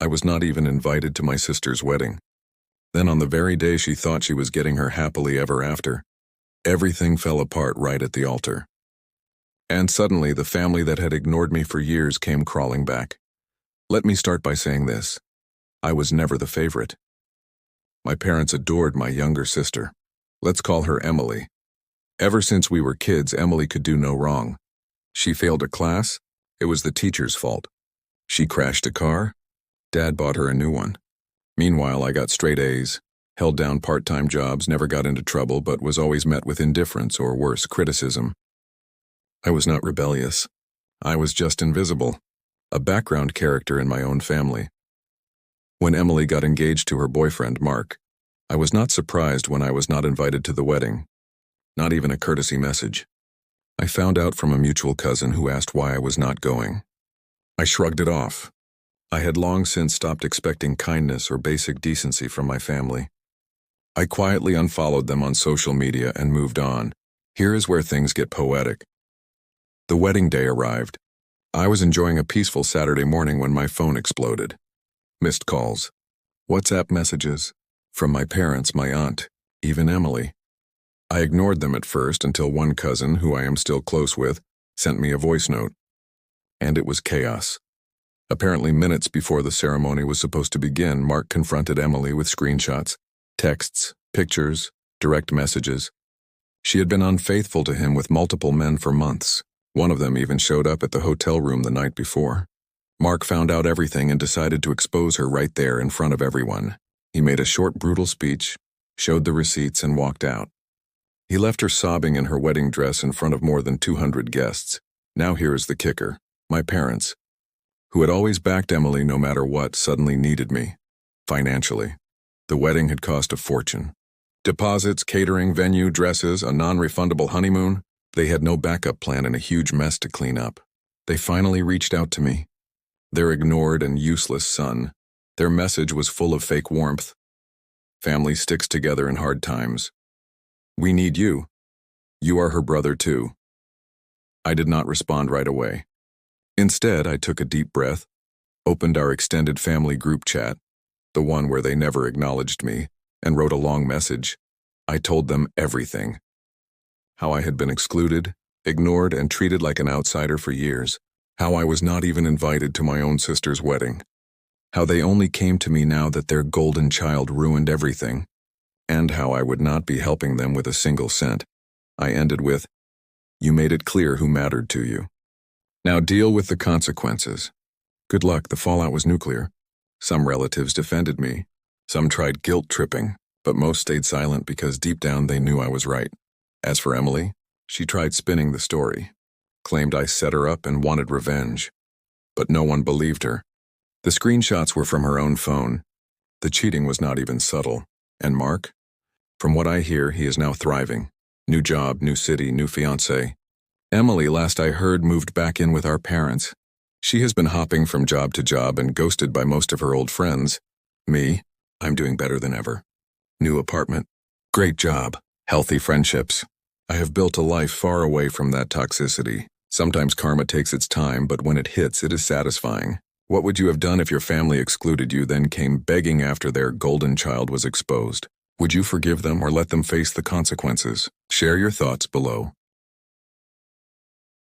I was not even invited to my sister's wedding. Then on the very day she thought she was getting her happily ever after, everything fell apart right at the altar. And suddenly the family that had ignored me for years came crawling back. Let me start by saying this. I was never the favorite. My parents adored my younger sister. Let's call her Emily. Ever since we were kids, Emily could do no wrong. She failed a class, it was the teacher's fault. She crashed a car, Dad bought her a new one. Meanwhile, I got straight A's, held down part-time jobs, never got into trouble, but was always met with indifference or worse, criticism. I was not rebellious. I was just invisible, a background character in my own family. When Emily got engaged to her boyfriend, Mark, I was not surprised when I was not invited to the wedding, not even a courtesy message. I found out from a mutual cousin who asked why I was not going. I shrugged it off. I had long since stopped expecting kindness or basic decency from my family. I quietly unfollowed them on social media and moved on. Here is where things get poetic. The wedding day arrived. I was enjoying a peaceful Saturday morning when my phone exploded. Missed calls, WhatsApp messages, from my parents, my aunt, even Emily. I ignored them at first until one cousin, who I am still close with, sent me a voice note. And it was chaos. Apparently minutes before the ceremony was supposed to begin, Mark confronted Emily with screenshots, texts, pictures, direct messages. She had been unfaithful to him with multiple men for months. One of them even showed up at the hotel room the night before. Mark found out everything and decided to expose her right there in front of everyone. He made a short, brutal speech, showed the receipts, and walked out. He left her sobbing in her wedding dress in front of more than 200 guests. Now here is the kicker. My parents, who had always backed Emily no matter what, suddenly needed me, financially. The wedding had cost a fortune. Deposits, catering, venue, dresses, a non-refundable honeymoon. They had no backup plan and a huge mess to clean up. They finally reached out to me. Their ignored and useless son. Their message was full of fake warmth. Family sticks together in hard times. We need you. You are her brother too. I did not respond right away. Instead, I took a deep breath, opened our extended family group chat, the one where they never acknowledged me, and wrote a long message. I told them everything. How I had been excluded, ignored, and treated like an outsider for years. How I was not even invited to my own sister's wedding. How they only came to me now that their golden child ruined everything. And how I would not be helping them with a single cent. I ended with, "You made it clear who mattered to you. Now deal with the consequences. Good luck, the fallout was nuclear. Some relatives defended me. Some tried guilt-tripping, but most stayed silent because deep down they knew I was right. As for Emily, she tried spinning the story. Claimed I set her up and wanted revenge. But no one believed her. The screenshots were from her own phone. The cheating was not even subtle. And Mark? From what I hear, he is now thriving. New job, new city, new fiancé. Emily, last I heard, moved back in with our parents. She has been hopping from job to job and ghosted by most of her old friends. Me, I'm doing better than ever. New apartment. Great job. Healthy friendships. I have built a life far away from that toxicity. Sometimes karma takes its time, but when it hits, it is satisfying. What would you have done if your family excluded you, then came begging after their golden child was exposed? Would you forgive them or let them face the consequences? Share your thoughts below.